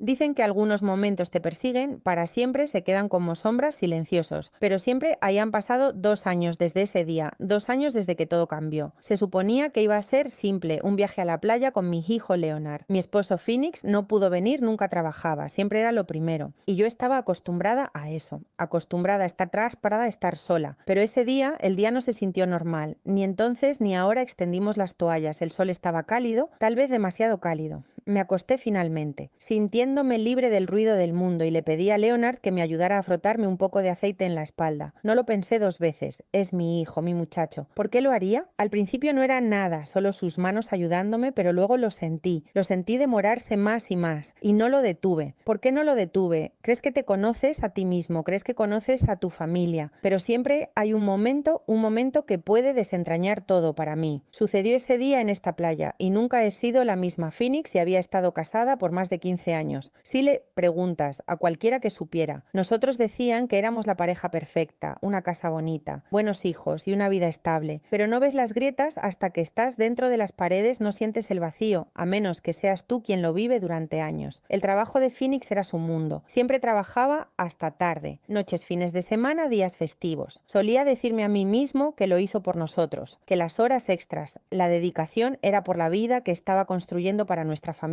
Dicen que algunos momentos te persiguen, para siempre se quedan como sombras silenciosos, pero siempre hayan pasado 2 años desde ese día, 2 años desde que todo cambió. Se suponía que iba a ser simple, un viaje a la playa con mi hijo Leonard. Mi esposo Phoenix no pudo venir, nunca trabajaba, siempre era lo primero. Y yo estaba acostumbrada a eso, acostumbrada a estar parada, a estar sola. Pero ese día, el día no se sintió normal. Ni entonces ni ahora extendimos las toallas. El sol estaba cálido, tal vez demasiado cálido. Me acosté finalmente, sintiéndome libre del ruido del mundo, y le pedí a Leonard que me ayudara a frotarme un poco de aceite en la espalda. No lo pensé 2 veces. Es mi hijo, mi muchacho. ¿Por qué lo haría? Al principio no era nada, solo sus manos ayudándome, pero luego lo sentí. Lo sentí demorarse más y más, y no lo detuve. ¿Por qué no lo detuve? ¿Crees que te conoces a ti mismo? ¿Crees que conoces a tu familia? Pero siempre hay un momento que puede desentrañar todo para mí. Sucedió ese día en esta playa, y nunca he sido la misma Phoenix y había estado casada por más de 15 años. Si le preguntas a cualquiera que supiera, nosotros decían que éramos la pareja perfecta, una casa bonita, buenos hijos y una vida estable, pero no ves las grietas hasta que estás dentro de las paredes, no sientes el vacío, a menos que seas tú quien lo vive durante años. El trabajo de Phoenix era su mundo. Siempre trabajaba hasta tarde, noches, fines de semana, días festivos. Solía decirme a mí mismo que lo hizo por nosotros, que las horas extras, la dedicación era por la vida que estaba construyendo para nuestra familia.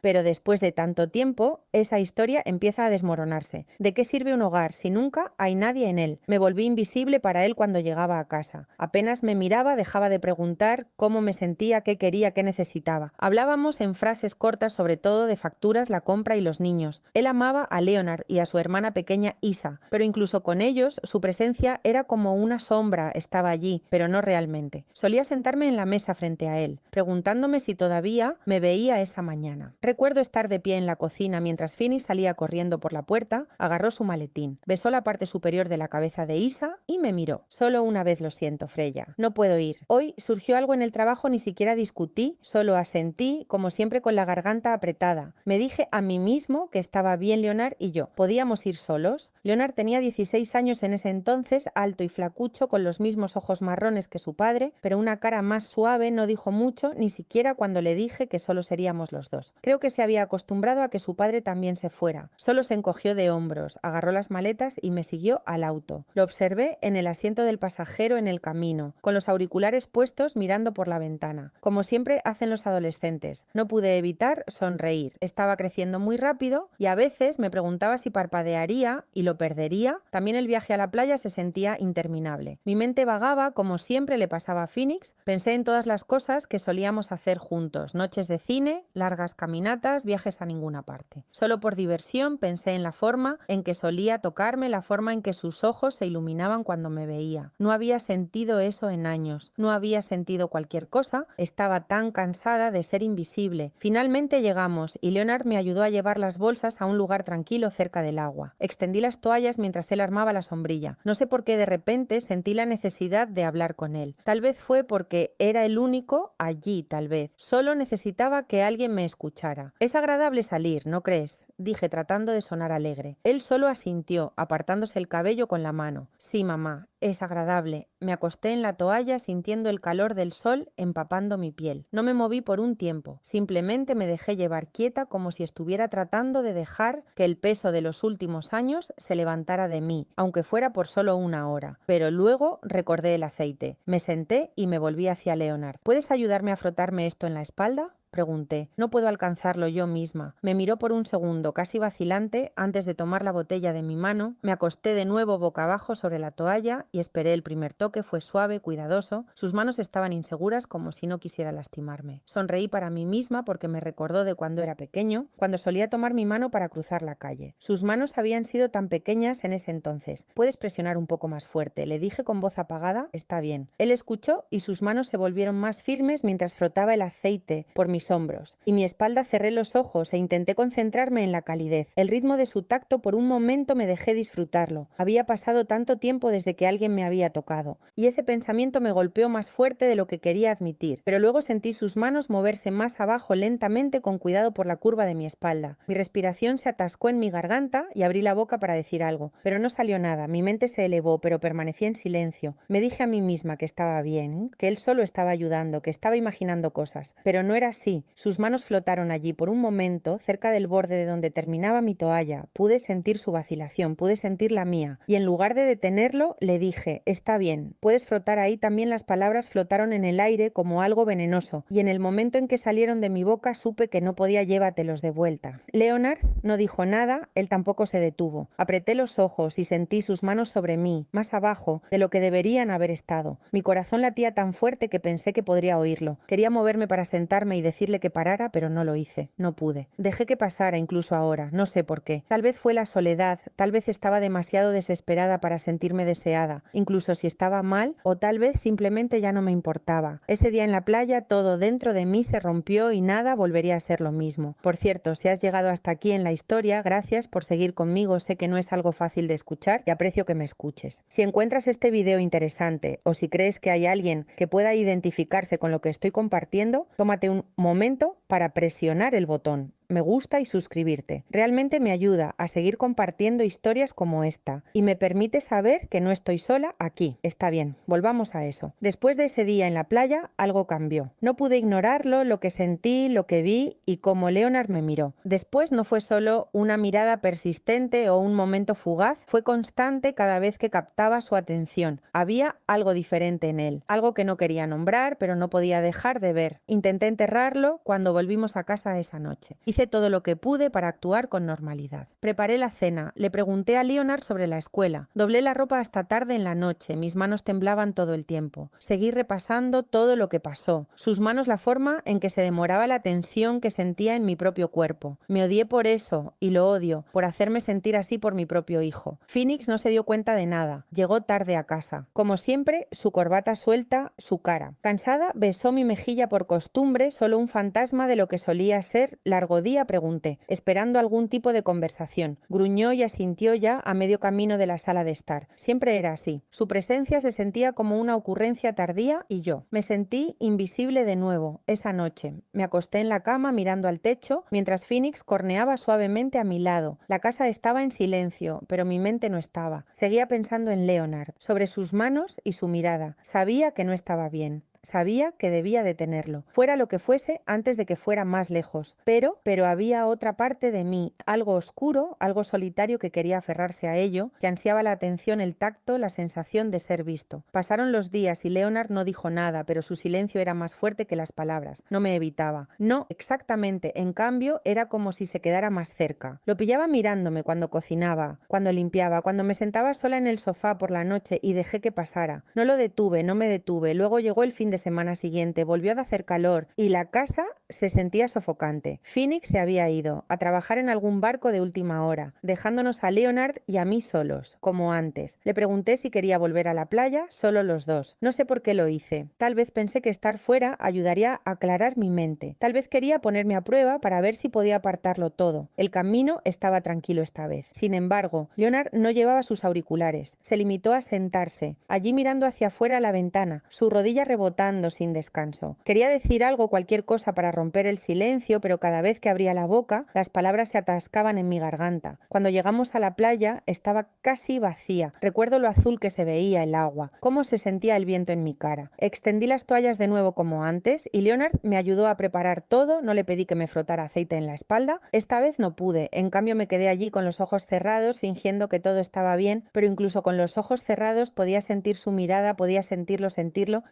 Pero después de tanto tiempo, esa historia empieza a desmoronarse. ¿De qué sirve un hogar si nunca hay nadie en él? Me volví invisible para él cuando llegaba a casa. Apenas me miraba, dejaba de preguntar cómo me sentía, qué quería, qué necesitaba. Hablábamos en frases cortas, sobre todo de facturas, la compra y los niños. Él amaba a Leonard y a su hermana pequeña Isa, pero incluso con ellos su presencia era como una sombra, estaba allí, pero no realmente. Solía sentarme en la mesa frente a él, preguntándome si todavía me veía esa mañana. Recuerdo estar de pie en la cocina mientras Phoenix salía corriendo por la puerta, agarró su maletín, besó la parte superior de la cabeza de Isa y me miró. Solo una vez lo siento, Freya. No puedo ir. Hoy surgió algo en el trabajo, ni siquiera discutí, solo asentí, como siempre con la garganta apretada. Me dije a mí mismo que estaba bien Leonard y yo. ¿Podíamos ir solos? Leonard tenía 16 años en ese entonces, alto y flacucho, con los mismos ojos marrones que su padre, pero una cara más suave. No dijo mucho, ni siquiera cuando le dije que solo seríamos los dos. Creo que se había acostumbrado a que su padre también se fuera. Solo se encogió de hombros, agarró las maletas y me siguió al auto. Lo observé en el asiento del pasajero en el camino, con los auriculares puestos, mirando por la ventana, como siempre hacen los adolescentes. No pude evitar sonreír. Estaba creciendo muy rápido y a veces me preguntaba si parpadearía y lo perdería. También el viaje a la playa se sentía interminable. Mi mente vagaba, como siempre le pasaba a Phoenix. Pensé en todas las cosas que solíamos hacer juntos, noches de cine, largas caminatas, viajes a ninguna parte. Solo por diversión pensé en la forma en que solía tocarme, la forma en que sus ojos se iluminaban cuando me veía. No había sentido eso en años, no había sentido cualquier cosa, estaba tan cansada de ser invisible. Finalmente llegamos y Leonard me ayudó a llevar las bolsas a un lugar tranquilo cerca del agua. Extendí las toallas mientras él armaba la sombrilla. No sé por qué de repente sentí la necesidad de hablar con él. Tal vez fue porque era el único allí, tal vez. Solo necesitaba que alguien me escuchara. Es agradable salir, ¿no crees?, dije tratando de sonar alegre. Él solo asintió, apartándose el cabello con la mano. Sí, mamá, es agradable. Me acosté en la toalla sintiendo el calor del sol empapando mi piel. No me moví por un tiempo. Simplemente me dejé llevar quieta, como si estuviera tratando de dejar que el peso de los últimos años se levantara de mí, aunque fuera por solo una hora. Pero luego recordé el aceite. Me senté y me volví hacia Leonard. ¿Puedes ayudarme a frotarme esto en la espalda?, pregunté. No puedo alcanzarlo yo misma. Me miró por un segundo, casi vacilante, antes de tomar la botella de mi mano. Me acosté de nuevo boca abajo sobre la toalla y esperé el primer toque. Fue suave, cuidadoso. Sus manos estaban inseguras, como si no quisiera lastimarme. Sonreí para mí misma porque me recordó de cuando era pequeño, cuando solía tomar mi mano para cruzar la calle. Sus manos habían sido tan pequeñas en ese entonces. Puedes presionar un poco más fuerte, le dije con voz apagada. Está bien. Él escuchó y sus manos se volvieron más firmes mientras frotaba el aceite por mis hombros, y mi espalda. Cerré los ojos e intenté concentrarme en la calidez. El ritmo de su tacto. Por un momento me dejé disfrutarlo. Había pasado tanto tiempo desde que alguien me había tocado, y ese pensamiento me golpeó más fuerte de lo que quería admitir. Pero luego sentí sus manos moverse más abajo lentamente, con cuidado, por la curva de mi espalda. Mi respiración se atascó en mi garganta y abrí la boca para decir algo, pero no salió nada. Mi mente se elevó, pero permanecí en silencio. Me dije a mí misma que estaba bien, que él solo estaba ayudando, que estaba imaginando cosas, pero no era así. sí. Sus manos flotaron allí por un momento, cerca del borde de donde terminaba mi toalla. Pude sentir su vacilación, pude sentir la mía. Y en lugar de detenerlo, le dije: está bien, puedes frotar ahí. También las palabras flotaron en el aire como algo venenoso. Y en el momento en que salieron de mi boca, supe que no podía llévatelos de vuelta. Leonard no dijo nada, él tampoco se detuvo. Apreté los ojos y sentí sus manos sobre mí, más abajo de lo que deberían haber estado. Mi corazón latía tan fuerte que pensé que podría oírlo. Quería moverme para sentarme y decirle que parara, pero no lo hice. No pude. Dejé que pasara incluso ahora, no sé por qué. Tal vez fue la soledad, tal vez estaba demasiado desesperada para sentirme deseada, incluso si estaba mal, o tal vez simplemente ya no me importaba. Ese día en la playa todo dentro de mí se rompió y nada volvería a ser lo mismo. Por cierto, si has llegado hasta aquí en la historia, gracias por seguir conmigo. Sé que no es algo fácil de escuchar y aprecio que me escuches. Si encuentras este video interesante o si crees que hay alguien que pueda identificarse con lo que estoy compartiendo, tómate un momento para presionar el botón me gusta y suscribirte. Realmente me ayuda a seguir compartiendo historias como esta y me permite saber que no estoy sola aquí. Está bien, volvamos a eso. Después de ese día en la playa, algo cambió. No pude ignorarlo, lo que sentí, lo que vi y cómo Leonard me miró. Después no fue solo una mirada persistente o un momento fugaz, fue constante cada vez que captaba su atención. Había algo diferente en él, algo que no quería nombrar, pero no podía dejar de ver. Intenté enterrarlo cuando volvimos a casa esa noche. Hice todo lo que pude para actuar con normalidad. Preparé la cena, le pregunté a Leonard sobre la escuela, doblé la ropa hasta tarde en la noche, mis manos temblaban todo el tiempo. Seguí repasando todo lo que pasó, sus manos la forma en que se demoraba la tensión que sentía en mi propio cuerpo. Me odié por eso y lo odio, por hacerme sentir así por mi propio hijo. Phoenix no se dio cuenta de nada, llegó tarde a casa. Como siempre, su corbata suelta, su cara. Cansada, besó mi mejilla por costumbre, solo un fantasma de lo que solía ser largo día, pregunté, esperando algún tipo de conversación. Gruñó y asintió ya a medio camino de la sala de estar. Siempre era así. Su presencia se sentía como una ocurrencia tardía y yo. Me sentí invisible de nuevo esa noche. Me acosté en la cama mirando al techo mientras Phoenix corneaba suavemente a mi lado. La casa estaba en silencio, pero mi mente no estaba. Seguía pensando en Leonard, sobre sus manos y su mirada. Sabía que no estaba bien. Sabía que debía detenerlo, fuera lo que fuese antes de que fuera más lejos. Pero había otra parte de mí, algo oscuro, algo solitario que quería aferrarse a ello, que ansiaba la atención, el tacto, la sensación de ser visto. Pasaron los días y Leonard no dijo nada, pero su silencio era más fuerte que las palabras. No me evitaba. No, exactamente. En cambio, era como si se quedara más cerca. Lo pillaba mirándome cuando cocinaba, cuando limpiaba, cuando me sentaba sola en el sofá por la noche y dejé que pasara. No lo detuve, no me detuve. Luego llegó el fin de semana siguiente, volvió a hacer calor y la casa se sentía sofocante. Phoenix se había ido a trabajar en algún barco de última hora, dejándonos a Leonard y a mí solos, como antes. Le pregunté si quería volver a la playa, solo los dos. No sé por qué lo hice. Tal vez pensé que estar fuera ayudaría a aclarar mi mente. Tal vez quería ponerme a prueba para ver si podía apartarlo todo. El camino estaba tranquilo esta vez. Sin embargo, Leonard no llevaba sus auriculares. Se limitó a sentarse, allí mirando hacia afuera a la ventana, su rodilla rebotando sin descanso. Quería decir algo, cualquier cosa para romper el silencio, pero cada vez que abría la boca, las palabras se atascaban en mi garganta. Cuando llegamos a la playa, estaba casi vacía. Recuerdo lo azul que se veía el agua, cómo se sentía el viento en mi cara. Extendí las toallas de nuevo como antes y Leonard me ayudó a preparar todo. No le pedí que me frotara aceite en la espalda. Esta vez no pude. En cambio, me quedé allí con los ojos cerrados, fingiendo que todo estaba bien, pero incluso con los ojos cerrados podía sentir su mirada, podía sentirlo,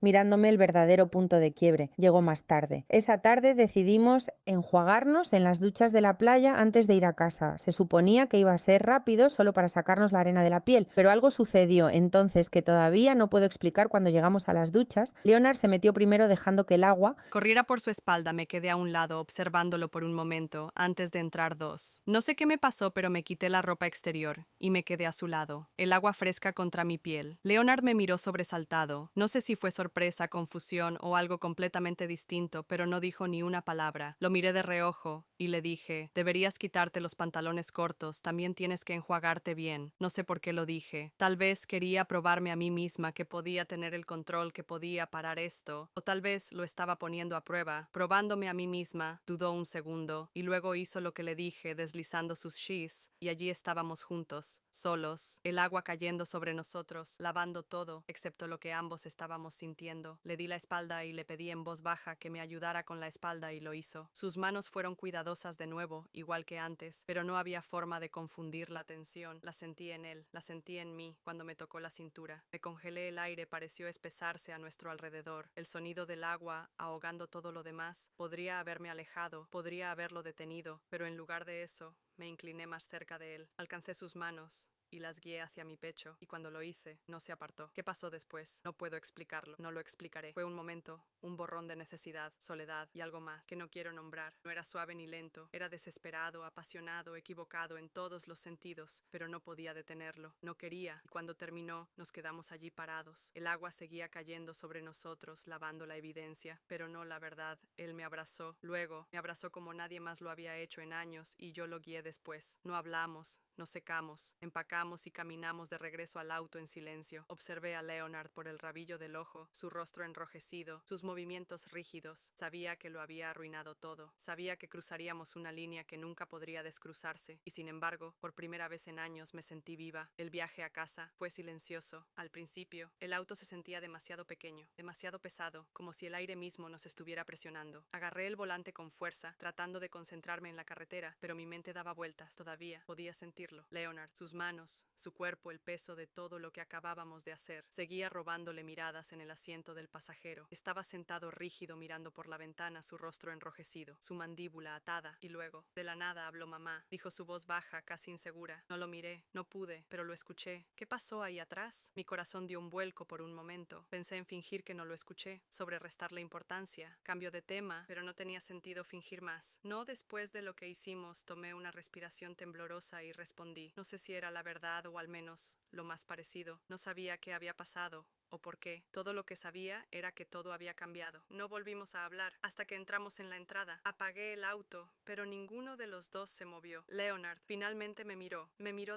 mirándome el verdadero punto de quiebre. Llegó más tarde. Esa tarde decidimos enjuagarnos en las duchas de la playa antes de ir a casa. Se suponía que iba a ser rápido, solo para sacarnos la arena de la piel, pero algo sucedió entonces que todavía no puedo explicar. Cuando llegamos a las duchas, Leonard se metió primero dejando que el agua corriera por su espalda. Me quedé a un lado, observándolo por un momento, antes de entrar dos. No sé qué me pasó, pero me quité la ropa exterior y me quedé a su lado, el agua fresca contra mi piel. Leonard me miró sobresaltado. No sé si fue sorpresa, confusión o algo completamente distinto, pero no dijo ni una palabra. Lo miré de reojo y le dije: deberías quitarte los pantalones cortos, también tienes que enjuagarte bien. No sé por qué lo dije. Tal vez quería probarme a mí misma que podía tener el control, que podía parar esto, o tal vez lo estaba poniendo a prueba, probándome a mí misma. Dudó un segundo y luego hizo lo que le dije, deslizando sus sheets, y allí estábamos juntos, solos, el agua cayendo sobre nosotros, lavando todo, excepto lo que ambos estábamos sintiendo. Le Le di la espalda y le pedí en voz baja que me ayudara con la espalda y lo hizo. Sus manos fueron cuidadosas de nuevo, igual que antes, pero no había forma de confundir la tensión. La sentí en él, la sentí en mí cuando me tocó la cintura. Me congelé, el aire pareció espesarse a nuestro alrededor. El sonido del agua, ahogando todo lo demás, podría haberme alejado, podría haberlo detenido, pero en lugar de eso, me incliné más cerca de él. Alcancé sus manos y las guié hacia mi pecho, y cuando lo hice, no se apartó. ¿Qué pasó después? No puedo explicarlo, no lo explicaré. Fue un momento, un borrón de necesidad, soledad y algo más que no quiero nombrar. No era suave ni lento, era desesperado, apasionado, equivocado en todos los sentidos, pero no podía detenerlo, no quería, y cuando terminó, nos quedamos allí parados. El agua seguía cayendo sobre nosotros, lavando la evidencia, pero no la verdad. Él me abrazó, luego me abrazó como nadie más lo había hecho en años, y yo lo guié después. No hablamos, nos secamos, empacamos y caminamos de regreso al auto en silencio. Observé a Leonard por el rabillo del ojo, su rostro enrojecido, sus movimientos rígidos. Sabía que lo había arruinado todo. Sabía que cruzaríamos una línea que nunca podría descruzarse, y sin embargo, por primera vez en años me sentí viva. El viaje a casa fue silencioso. Al principio, el auto se sentía demasiado pequeño, demasiado pesado, como si el aire mismo nos estuviera presionando. Agarré el volante con fuerza, tratando de concentrarme en la carretera, pero mi mente daba vueltas. Todavía podía sentirlo. Leonard, sus manos, su cuerpo, el peso de todo lo que acabábamos de hacer. Seguía robándole miradas en el asiento del pasajero. Estaba sentado rígido mirando por la ventana, su rostro enrojecido, su mandíbula atada. Y luego, de la nada, habló mamá. Dijo su voz baja, casi insegura. No lo miré, no pude, pero lo escuché. ¿Qué pasó ahí atrás? Mi corazón dio un vuelco por un momento. Pensé en fingir que no lo escuché, sobrerestarle importancia. Cambio de tema, pero no tenía sentido fingir más. No después de lo que hicimos, tomé una respiración temblorosa y respondí. No sé si era la verdad o al menos lo más parecido. No sabía qué había pasado o por qué. Todo lo que sabía era que todo había cambiado. No volvimos a hablar hasta que entramos en la entrada. Apagué el auto, pero ninguno de los dos se movió. Leonard finalmente me miró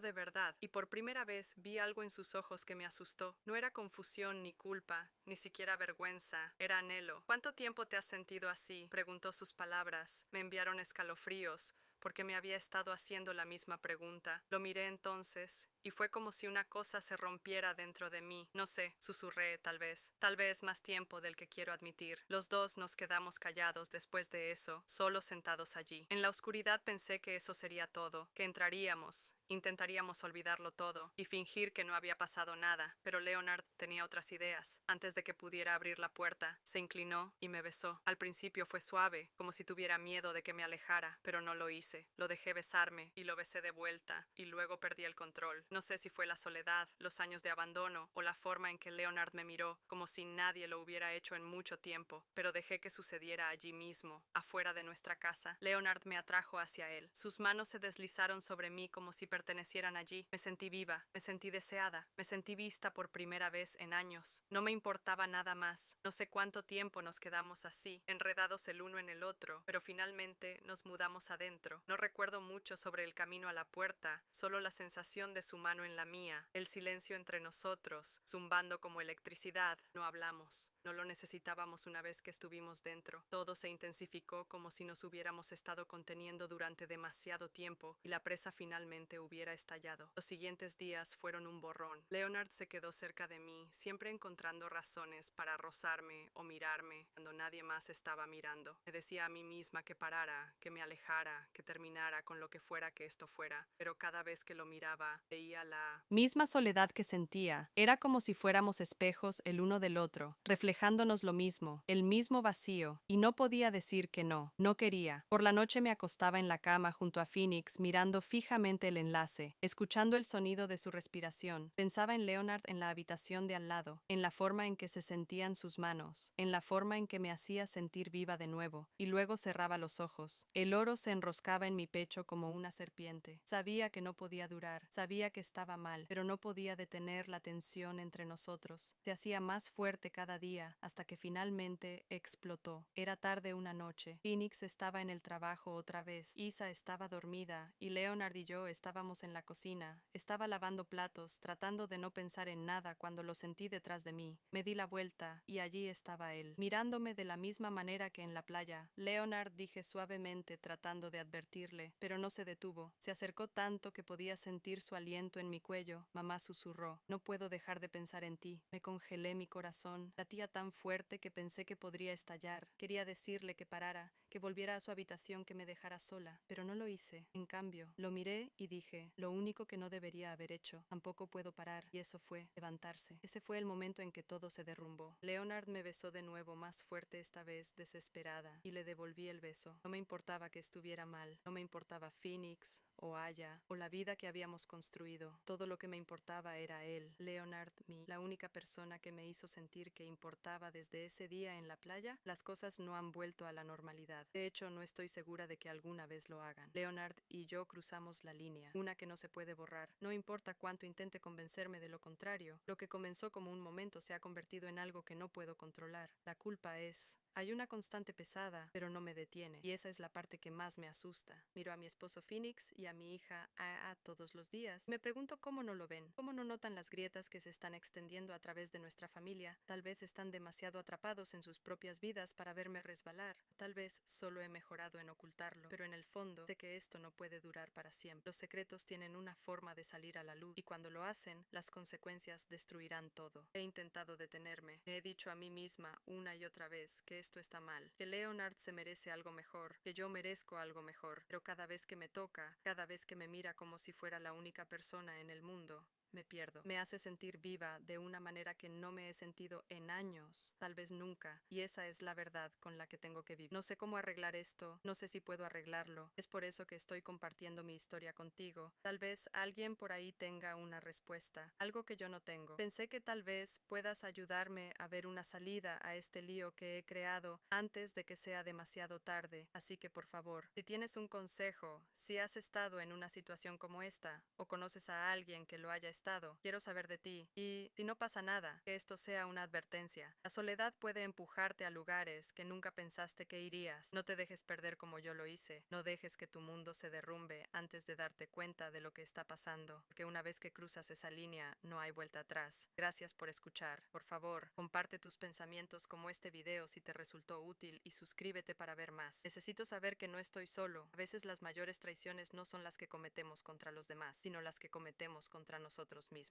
de verdad, y por primera vez vi algo en sus ojos que me asustó. No era confusión ni culpa, ni siquiera vergüenza, era anhelo. ¿Cuánto tiempo te has sentido así?, preguntó. Sus palabras me enviaron escalofríos, porque me había estado haciendo la misma pregunta. Lo miré entonces, y fue como si una cosa se rompiera dentro de mí. No sé, susurré, tal vez más tiempo del que quiero admitir. Los dos nos quedamos callados después de eso, solo sentados allí. En la oscuridad pensé que eso sería todo, que entraríamos, intentaríamos olvidarlo todo y fingir que no había pasado nada, pero Leonard tenía otras ideas. Antes de que pudiera abrir la puerta, se inclinó y me besó. Al principio fue suave, como si tuviera miedo de que me alejara, pero no lo hice. Lo dejé besarme y lo besé de vuelta, y luego perdí el control. No sé si fue la soledad, los años de abandono o la forma en que Leonard me miró, como si nadie lo hubiera hecho en mucho tiempo, pero dejé que sucediera allí mismo, afuera de nuestra casa. Leonard me atrajo hacia él. Sus manos se deslizaron sobre mí como si pertenecieran allí. Me sentí viva, me sentí deseada, me sentí vista por primera vez en años. No me importaba nada más. No sé cuánto tiempo nos quedamos así, enredados el uno en el otro, pero finalmente nos mudamos adentro. No recuerdo mucho sobre el camino a la puerta, solo la sensación de su mano en la mía, el silencio entre nosotros, zumbando como electricidad. No hablamos. No lo necesitábamos una vez que estuvimos dentro. Todo se intensificó como si nos hubiéramos estado conteniendo durante demasiado tiempo y la presa finalmente hubiera estallado. Los siguientes días fueron un borrón. Leonard se quedó cerca de mí, siempre encontrando razones para rozarme o mirarme cuando nadie más estaba mirando. Me decía a mí misma que parara, que me alejara, que terminara con lo que fuera que esto fuera, pero cada vez que lo miraba, veía la misma soledad que sentía. Era como si fuéramos espejos el uno del otro, reflejándonos lo mismo, el mismo vacío, y no podía decir que no, no quería. Por la noche me acostaba en la cama junto a Phoenix, mirando fijamente el enlace, escuchando el sonido de su respiración. Pensaba en Leonard en la habitación de al lado, en la forma en que se sentían sus manos, en la forma en que me hacía sentir viva de nuevo, y luego cerraba los ojos. El oro se enroscaba en mi pecho como una serpiente. Sabía que no podía durar, sabía que estaba mal, pero no podía detener la tensión entre nosotros. Se hacía más fuerte cada día, hasta que finalmente explotó. Era tarde una noche. Phoenix estaba en el trabajo otra vez. Isa estaba dormida, y Leonard y yo estábamos en la cocina. Estaba lavando platos, tratando de no pensar en nada cuando lo sentí detrás de mí. Me di la vuelta, y allí estaba él, mirándome de la misma manera que en la playa. Leonard, dije suavemente, tratando de advertirle, pero no se detuvo. Se acercó tanto que podía sentir su aliento en mi cuello. Mamá susurró: no puedo dejar de pensar en ti. Me congelé mi corazón, latía tan fuerte que pensé que podría estallar. Quería decirle que parara, que volviera a su habitación, que me dejara sola, pero no lo hice. En cambio, lo miré y dije, lo único que no debería haber hecho. Tampoco puedo parar. Y eso fue levantarse. Ese fue el momento en que todo se derrumbó. Leonard me besó de nuevo, más fuerte esta vez, desesperada, y le devolví el beso. No me importaba que estuviera mal. No me importaba Phoenix o Aya, o la vida que habíamos construido. Todo lo que me importaba era él, Leonard, la única persona que me hizo sentir que importaba desde ese día en la playa. Las cosas no han vuelto a la normalidad. De hecho, no estoy segura de que alguna vez lo hagan. Leonard y yo cruzamos la línea, una que no se puede borrar. No importa cuánto intente convencerme de lo contrario, lo que comenzó como un momento se ha convertido en algo que no puedo controlar. La culpa es... Hay una constante pesada, pero no me detiene, y esa es la parte que más me asusta. Miro a mi esposo Phoenix y a mi hija Aa todos los días. Me pregunto cómo no lo ven, cómo no notan las grietas que se están extendiendo a través de nuestra familia. Tal vez están demasiado atrapados en sus propias vidas para verme resbalar. Tal vez solo he mejorado en ocultarlo, pero en el fondo sé que esto no puede durar para siempre. Los secretos tienen una forma de salir a la luz, y cuando lo hacen, las consecuencias destruirán todo. He intentado detenerme. Me he dicho a mí misma una y otra vez que esto está mal, que Leonard se merece algo mejor, que yo merezco algo mejor, pero cada vez que me toca, cada vez que me mira como si fuera la única persona en el mundo, me pierdo. Me hace sentir viva de una manera que no me he sentido en años, tal vez nunca, y esa es la verdad con la que tengo que vivir. No sé cómo arreglar esto, no sé si puedo arreglarlo, es por eso que estoy compartiendo mi historia contigo. Tal vez alguien por ahí tenga una respuesta, algo que yo no tengo. Pensé que tal vez puedas ayudarme a ver una salida a este lío que he creado antes de que sea demasiado tarde, así que por favor, si tienes un consejo, si has estado en una situación como esta, o conoces a alguien que lo haya estado, quiero saber de ti. Y si no pasa nada, que esto sea una advertencia. La soledad puede empujarte a lugares que nunca pensaste que irías. No te dejes perder como yo lo hice. No dejes que tu mundo se derrumbe antes de darte cuenta de lo que está pasando, porque una vez que cruzas esa línea, no hay vuelta atrás. Gracias por escuchar. Por favor, comparte tus pensamientos como este video si te resultó útil y suscríbete para ver más. Necesito saber que no estoy solo. A veces las mayores traiciones no son las que cometemos contra los demás, sino las que cometemos contra nosotros mismos.